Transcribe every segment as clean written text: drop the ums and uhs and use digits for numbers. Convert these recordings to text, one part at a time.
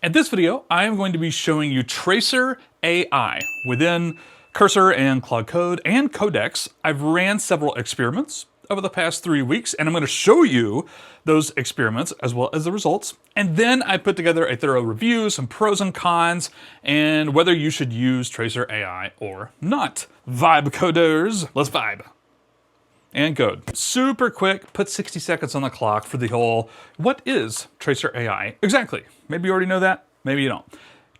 In this video, I am going to be showing you Traycer AI. Within Cursor and Claude Code and Codex, I've ran several experiments over the past 3 weeks, and I'm going to show you those experiments as well as the results. And then I put together a thorough review, some pros and cons, and whether you should use Traycer AI or not. Vibe coders, let's vibe. And code. Super quick, put 60 seconds on the clock for the whole, what is Traycer AI exactly? Maybe you already know that, maybe you don't.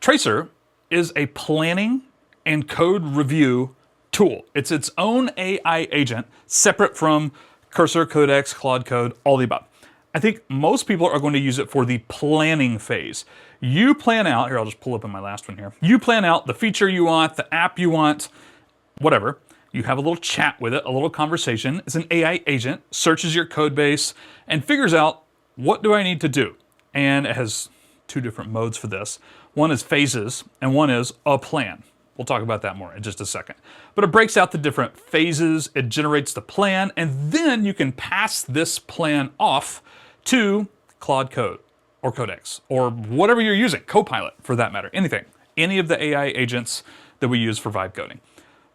Traycer is a planning and code review tool. It's its own AI agent, separate from Cursor, Codex, Claude Code, all the above. I think most people are going to use it for the planning phase. You plan out, here I'll just pull up in my last one here. You plan out the feature you want, the app you want, whatever. You have a little chat with it, a little conversation. It's an AI agent, searches your code base, and figures out, what do I need to do? And it has two different modes for this. One is phases, and one is a plan. We'll talk about that more in just a second. But it breaks out the different phases, it generates the plan, and then you can pass this plan off to Claude Code or Codex or whatever you're using, Copilot for that matter, anything. Any of the AI agents that we use for vibe coding.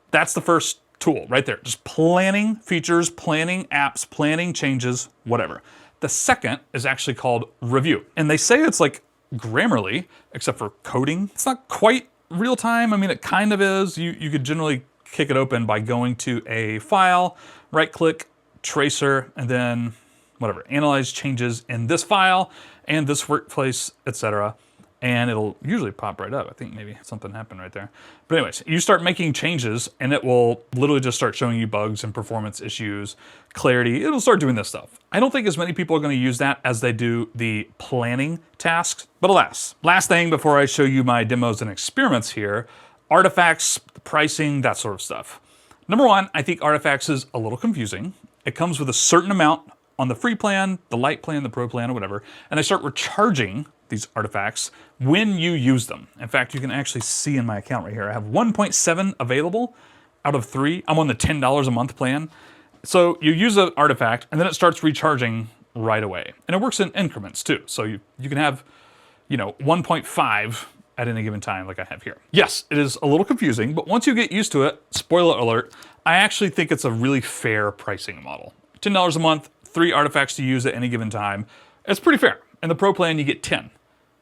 That's the first tool right there. Just planning features, planning apps, planning changes, whatever. The second is actually called review. And they say it's like Grammarly, except for coding. It's not quite real time. I mean, it kind of is. You could generally kick it open by going to a file, right click, Traycer, and then whatever, analyze changes in this file and this workplace, etc. And it'll usually pop right up. I think maybe something happened right there. But anyways, you start making changes and it will literally just start showing you bugs and performance issues, clarity. It'll start doing this stuff. I don't think as many people are going to use that as they do the planning tasks, but alas. Last thing before I show you my demos and experiments here, artifacts, pricing, that sort of stuff. Number one, I think artifacts is a little confusing. It comes with a certain amount on the free plan, the light plan, the pro plan, or whatever, and I start recharging these artifacts when you use them. In fact, you can actually see in my account right here, I have 1.7 available out of 3. I'm on the $10 a month plan. So you use an artifact and then it starts recharging right away. And it works in increments too. So you can have, 1.5 at any given time like I have here. Yes, it is a little confusing, but once you get used to it, spoiler alert, I actually think it's a really fair pricing model. $10 a month, 3 artifacts to use at any given time. It's pretty fair. In the pro plan, you get 10.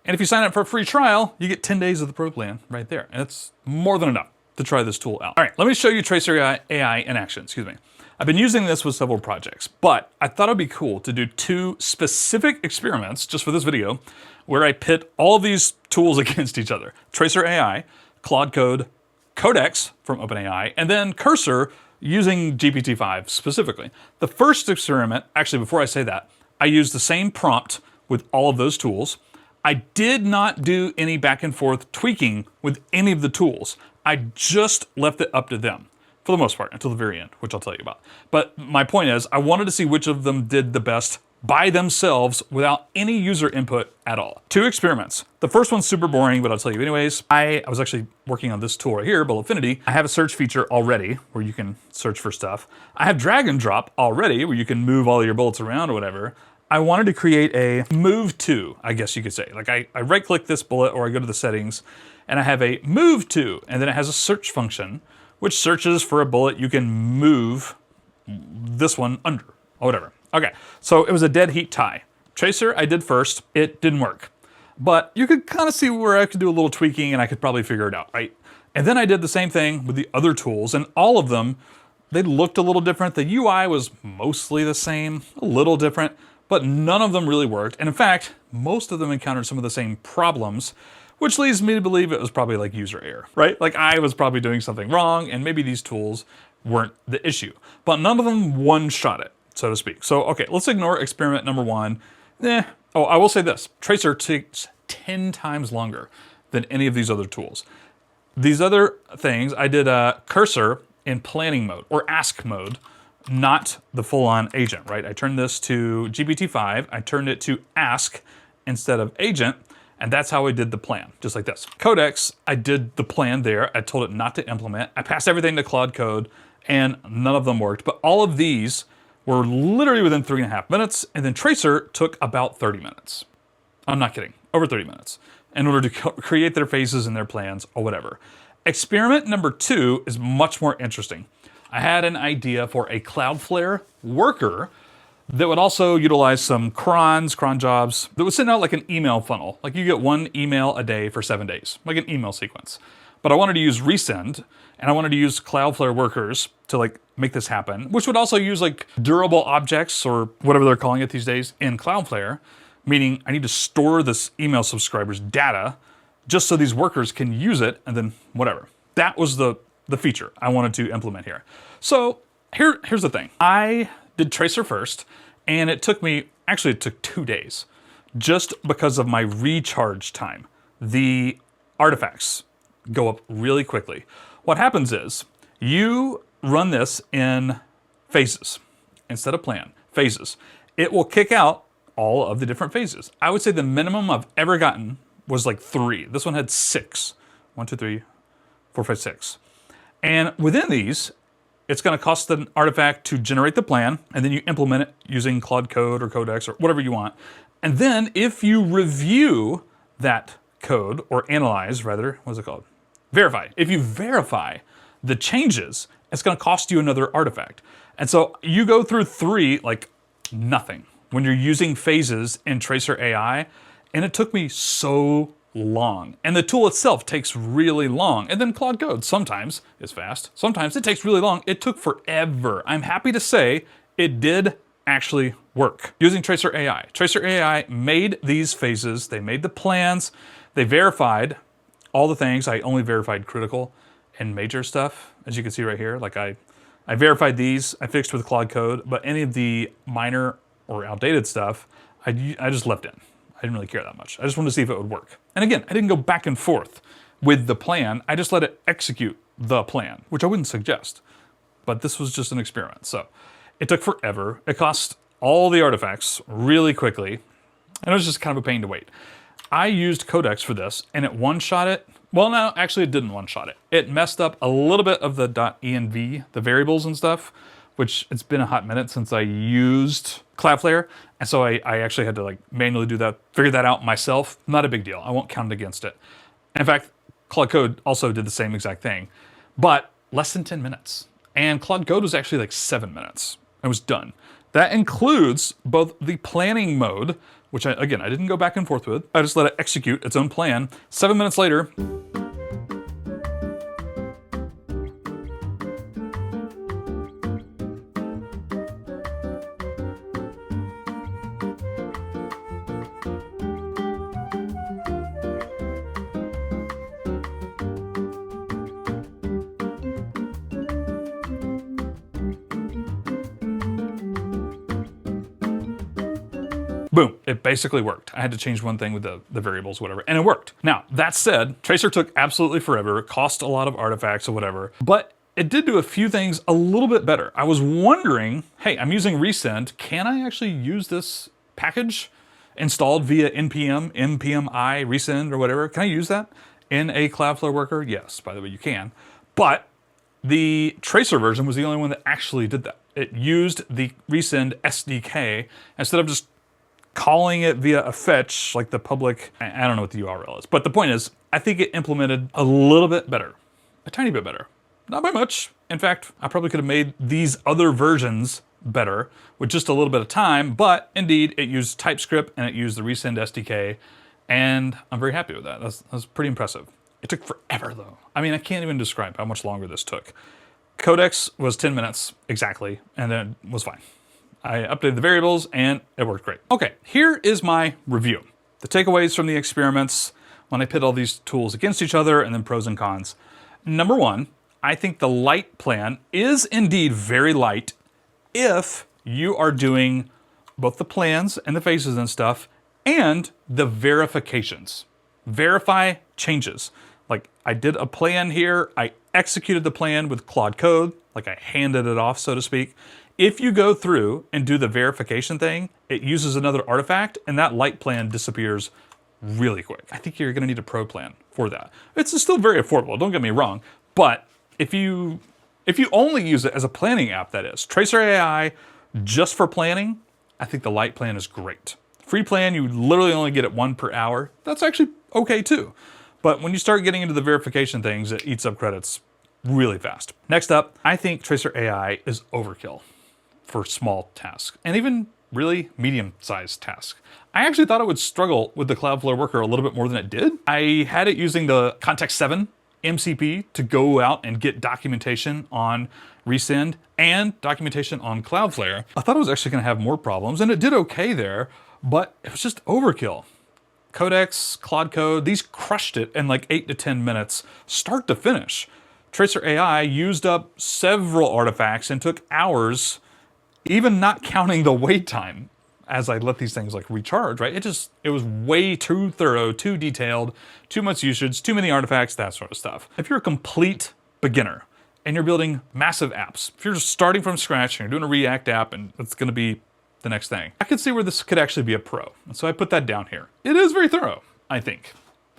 And if you sign up for a free trial, you get 10 days of the pro plan right there. And it's more than enough to try this tool out. All right, let me show you Traycer AI in action, excuse me. I've been using this with several projects, but I thought it'd be cool to do 2 specific experiments just for this video where I pit all of these tools against each other. Traycer AI, Claude Code, Codex from OpenAI, and then Cursor using GPT-5 specifically. The first experiment, actually before I say that, I used the same prompt with all of those tools. I did not do any back and forth tweaking with any of the tools. I just left it up to them for the most part until the very end, which I'll tell you about. But my point is, I wanted to see which of them did the best by themselves without any user input at all. 2 experiments. The first one's super boring, but I'll tell you anyways. I was actually working on this tool right here, Bullet Affinity. I have a search feature already where you can search for stuff. I have drag and drop already where you can move all your bullets around or whatever. I wanted to create a move to, I guess you could say. Like I right click this bullet or I go to the settings and I have a move to, and then it has a search function which searches for a bullet you can move this one under or whatever. Okay, so it was a dead heat tie. Traycer I did first, it didn't work. But you could kind of see where I could do a little tweaking and I could probably figure it out, right? And then I did the same thing with the other tools, and all of them, they looked a little different. The UI was mostly the same, a little different, but none of them really worked. And in fact, most of them encountered some of the same problems, which leads me to believe it was probably like user error, right? Like I was probably doing something wrong and maybe these tools weren't the issue, but none of them one-shot it, so to speak. So, okay, let's ignore experiment number 1. Oh, I will say this, Traycer takes 10 times longer than any of these other tools. These other things, I did a Cursor in planning mode or ask mode, not the full-on agent, right? I turned this to GPT-5, I turned it to ask instead of agent, and that's how I did the plan, just like this. Codex, I did the plan there, I told it not to implement, I passed everything to Claude Code, and none of them worked, but all of these were literally within 3.5 minutes, and then Traycer took about 30 minutes. I'm not kidding, over 30 minutes. in order to create their phases and their plans or whatever. Experiment number 2 is much more interesting. I had an idea for a Cloudflare worker that would also utilize some cron jobs that would send out like an email funnel. Like you get 1 email a day for 7 days, like an email sequence. But I wanted to use resend, and I wanted to use Cloudflare workers to like make this happen, which would also use like durable objects or whatever they're calling it these days in Cloudflare, meaning I need to store this email subscriber's data just so these workers can use it and then whatever. That was the feature I wanted to implement here. So here's the thing. I did Traycer first, and it took 2 days just because of my recharge time. The artifacts go up really quickly. What happens is you run this in phases instead of plan, phases. It will kick out all of the different phases. I would say the minimum I've ever gotten was like 3. This one had 6. 1, 2, 3, 4, 5, 6. And within these, it's going to cost an artifact to generate the plan, and then you implement it using Claude Code or Codex or whatever you want. And then if you review that code, or analyze rather, what's it called? Verify. If you verify the changes, it's going to cost you another artifact. And so you go through 3 like nothing when you're using phases in Traycer AI, and it took me so long. And the tool itself takes really long. And then Claude Code sometimes is fast. Sometimes it takes really long. It took forever. I'm happy to say it did actually work using Traycer AI. Traycer AI made these phases. They made the plans. They verified all the things. I only verified critical and major stuff, as you can see right here. Like I verified these. I fixed with Claude Code, but any of the minor or outdated stuff, I just left in. I didn't really care that much. I just wanted to see if it would work. And again, I didn't go back and forth with the plan. I just let it execute the plan, which I wouldn't suggest. But this was just an experiment. So it took forever. It cost all the artifacts really quickly. And it was just kind of a pain to wait. I used Codex for this, and it one-shot it. Well, no, actually it didn't one-shot it. It messed up a little bit of the .env, the variables and stuff, which it's been a hot minute since I used Cloudflare. And so I actually had to like manually do that, figure that out myself. Not a big deal. I won't count against it. And in fact, Claude Code also did the same exact thing, but less than 10 minutes. And Claude Code was actually like 7 minutes. It was done. That includes both the planning mode, which I didn't go back and forth with. I just let it execute its own plan. 7 minutes later, boom, it basically worked. I had to change one thing with the variables, whatever, and it worked. Now, that said, Traycer took absolutely forever, cost a lot of artifacts or whatever, but it did do a few things a little bit better. I was wondering, hey, I'm using resend. Can I actually use this package installed via npm, npmi, resend, or whatever? Can I use that in a Cloudflare worker? Yes, by the way, you can. But the Traycer version was the only one that actually did that. It used the resend SDK instead of just calling it via a fetch, like the public, I don't know what the URL is. But the point is, I think it implemented a little bit better, a tiny bit better. Not by much. In fact, I probably could have made these other versions better with just a little bit of time, but indeed it used TypeScript and it used the resend SDK, and I'm very happy with that. That's pretty impressive. It took forever though. I mean, I can't even describe how much longer this took. Codex was 10 minutes exactly, and then it was fine. I updated the variables and it worked great. Okay, here is my review. The takeaways from the experiments when I pit all these tools against each other and then pros and cons. Number 1, I think the light plan is indeed very light if you are doing both the plans and the phases and stuff and the verifications. Verify changes. Like I did a plan here, I executed the plan with Claude Code, like I handed it off, so to speak. If you go through and do the verification thing, it uses another artifact and that light plan disappears really quick. I think you're gonna need a pro plan for that. It's still very affordable, don't get me wrong, but if you only use it as a planning app, that is, Traycer AI just for planning, I think the light plan is great. Free plan, you literally only get it 1 per hour. That's actually okay too. But when you start getting into the verification things, it eats up credits really fast. Next up, I think Traycer AI is overkill for small tasks and even really medium-sized tasks. I actually thought it would struggle with the Cloudflare worker a little bit more than it did. I had it using the Context 7 MCP to go out and get documentation on Resend and documentation on Cloudflare. I thought it was actually gonna have more problems, and it did okay there, but it was just overkill. Codex, Claude Code, these crushed it in like 8 to 10 minutes, start to finish. Traycer AI used up several artifacts and took hours, even not counting the wait time as I let these things like recharge, right? It was way too thorough, too detailed, too much usage, too many artifacts, that sort of stuff. If you're a complete beginner and you're building massive apps, if you're just starting from scratch and you're doing a React app and it's gonna be the next thing, I could see where this could actually be a pro. And so I put that down here. It is very thorough, I think.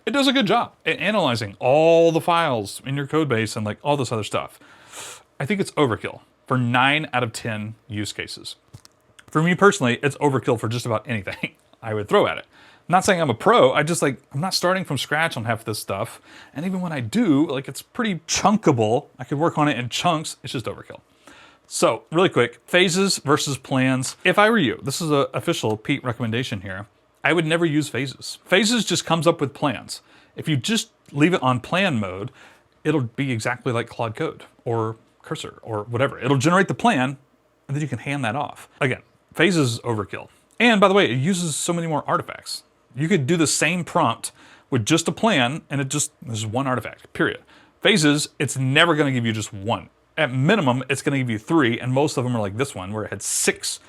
It does a good job at analyzing all the files in your code base and like all this other stuff. I think it's overkill for 9 out of 10 use cases. For me personally, it's overkill for just about anything I would throw at it. I'm not saying I'm a pro, I'm not starting from scratch on half this stuff. And even when I do, like it's pretty chunkable. I could work on it in chunks, it's just overkill. So really quick, phases versus plans. If I were you, this is an official Pete recommendation here, I would never use phases. Phases just comes up with plans. If you just leave it on plan mode, it'll be exactly like Claude Code or Cursor or whatever. It'll generate the plan and then you can hand that off. Again, phases is overkill. And by the way, it uses so many more artifacts. You could do the same prompt with just a plan and there's one artifact, period. Phases, it's never gonna give you just one. At minimum, it's gonna give you 3, and most of them are like this one, where it had 6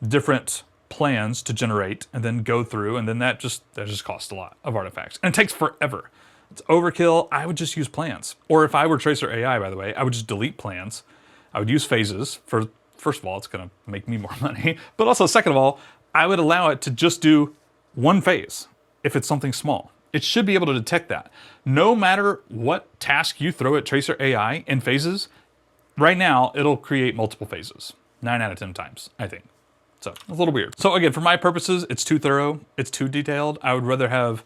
different plans to generate and then go through, and then that just costs a lot of artifacts. And it takes forever. It's overkill. I would just use plans. Or if I were Traycer AI, by the way, I would just delete plans. I would use phases for, first of all, it's gonna make me more money, but also second of all, I would allow it to just do one phase if it's something small. It should be able to detect that. No matter what task you throw at Traycer AI in phases, right now, it'll create multiple phases, 9 out of 10 times, I think. So it's a little weird. So again, for my purposes, it's too thorough, it's too detailed. I would rather have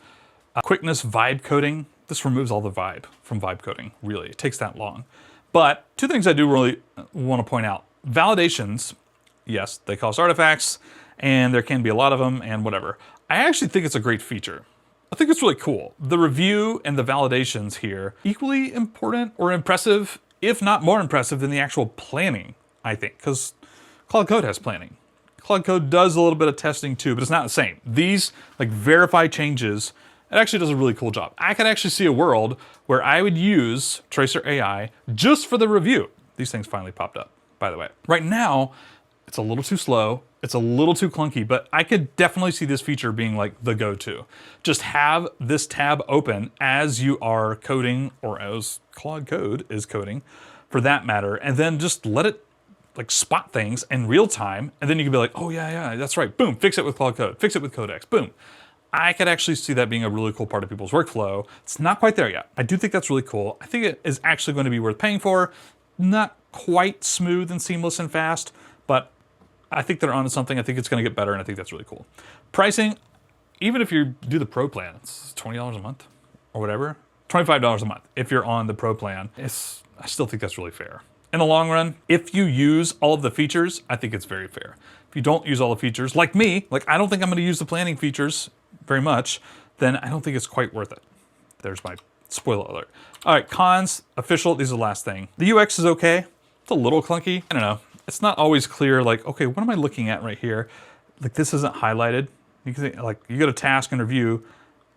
quickness vibe coding. This removes all the vibe from vibe coding, really. It takes that long. But 2 things I do really want to point out. Validations, yes, they cost artifacts, and there can be a lot of them and whatever. I actually think it's a great feature. I think it's really cool. The review and the validations here, equally important or impressive, if not more impressive than the actual planning, I think, because Claude Code has planning. Claude Code does a little bit of testing too, but it's not the same. These like verify changes, it actually does a really cool job. I could actually see a world where I would use Traycer AI just for the review. These things finally popped up, by the way. Right now, it's a little too slow, it's a little too clunky, but I could definitely see this feature being like the go-to. Just have this tab open as you are coding, or as Claude Code is coding, for that matter, and then just let it like spot things in real time, and then you can be like, oh yeah, that's right, boom, fix it with Claude Code, fix it with Codex, boom. I could actually see that being a really cool part of people's workflow. It's not quite there yet. I do think that's really cool. I think it is actually going to be worth paying for. Not quite smooth and seamless and fast, but I think they're onto something. I think it's going to get better, and I think that's really cool. Pricing, even if you do the Pro plan, it's $20 a month or whatever, $25 a month if you're on the Pro plan. I still think that's really fair. In the long run, if you use all of the features, I think it's very fair. If you don't use all the features, like me, like I don't think I'm going to use the planning features very much, then I don't think it's quite worth it. There's my spoiler alert. All right, cons, official, these are the last thing. The UX is okay. It's a little clunky. I don't know. It's not always clear, like, okay, what am I looking at right here? Like this isn't highlighted. You can see, like, you go to task and review,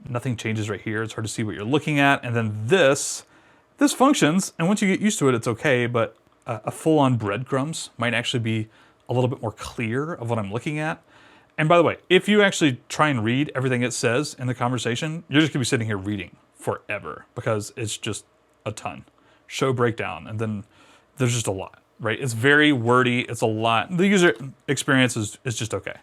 nothing changes right here. It's hard to see what you're looking at. And then this functions, and once you get used to it, it's okay, but a full-on breadcrumbs might actually be a little bit more clear of what I'm looking at. And by the way, if you actually try and read everything it says in the conversation, you're just gonna be sitting here reading forever because it's just a ton. Show breakdown, and then there's just a lot, right? It's very wordy, it's a lot. The user experience is just okay.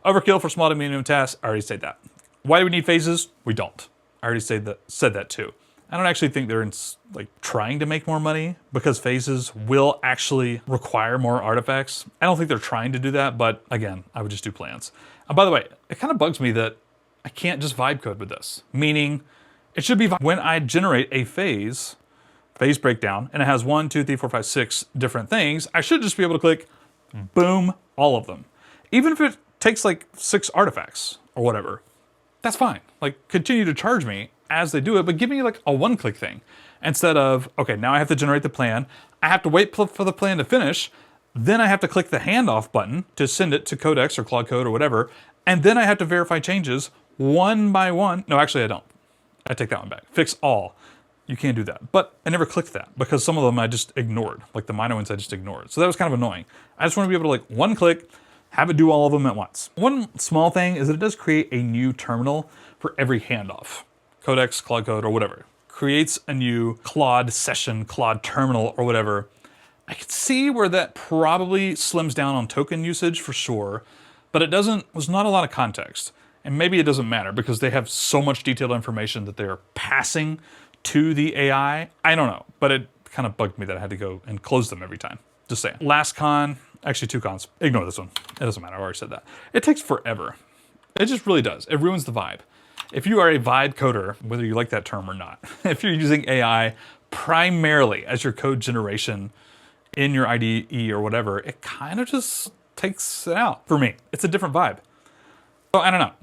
Overkill for small to medium tasks, I already said that. Why do we need phases? We don't. I already said that too. I don't actually think they're like trying to make more money because phases will actually require more artifacts. I don't think they're trying to do that, but again, I would just do plans. By the way, it kind of bugs me that I can't just vibe code with this, meaning It should be when I generate a phase breakdown, and it has 1, 2, 3, 4, 5, 6 different things, I should just be able to click, boom, all of them. Even if it takes like 6 artifacts or whatever, that's fine. Like, continue to charge me as they do it, but give me like a one-click thing. Instead of, okay, now I have to generate the plan, I have to wait for the plan to finish, then I have to click the handoff button to send it to Codex or Claude Code or whatever, and then I have to verify changes one by one. No, actually I don't. I take that one back. Fix all. You can't do that. But I never clicked that because some of them I just ignored. Like the minor ones I just ignored. So that was kind of annoying. I just want to be able to like one click, have it do all of them at once. One small thing is that it does create a new terminal for every handoff. Codex, Claude Code, or whatever. Creates a new Claude session, Claude terminal, or whatever. I could see where that probably slims down on token usage for sure, but it was not a lot of context. And maybe it doesn't matter because they have so much detailed information that they're passing to the AI. I don't know, but it kind of bugged me that I had to go and close them every time. Just saying. Last con, actually 2 cons. Ignore this one. It doesn't matter, I already said that. It takes forever. It just really does. It ruins the vibe. If you are a vibe coder, whether you like that term or not, if you're using AI primarily as your code generation in your IDE or whatever, it kind of just takes it out for me. It's a different vibe. So I don't know.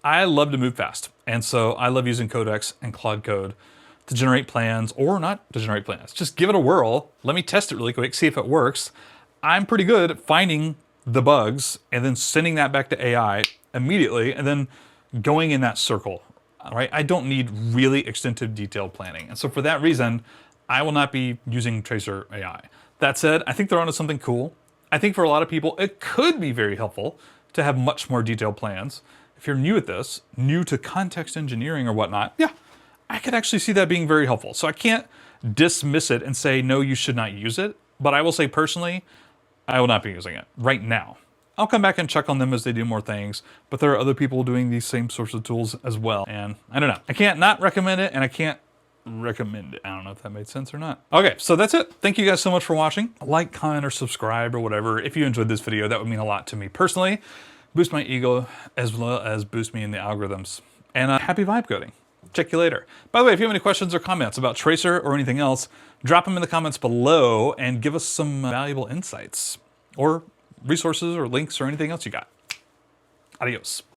I love to move fast. And so I love using Codex and Claude Code to generate plans or not to generate plans. Just give it a whirl. Let me test it really quick, see if it works. I'm pretty good at finding the bugs and then sending that back to AI immediately and then going in that circle, right? I don't need really extensive detailed planning. And so for that reason, I will not be using Traycer AI. That said, I think they're onto something cool. I think for a lot of people, it could be very helpful to have much more detailed plans. If you're new at this, new to context engineering or whatnot, yeah, I could actually see that being very helpful. So I can't dismiss it and say, no, you should not use it. But I will say personally, I will not be using it right now. I'll come back and check on them as they do more things, but there are other people doing these same sorts of tools as well. And I don't know, I can't not recommend it and I can't recommend it. I don't know if that made sense or not. Okay, so that's it. Thank you guys so much for watching. Like, comment, or subscribe or whatever. If you enjoyed this video, that would mean a lot to me personally. Boost my ego as well as boost me in the algorithms. And happy vibe coding. Check you later. By the way, if you have any questions or comments about Traycer or anything else, drop them in the comments below and give us some valuable insights or resources or links or anything else you got. Adios.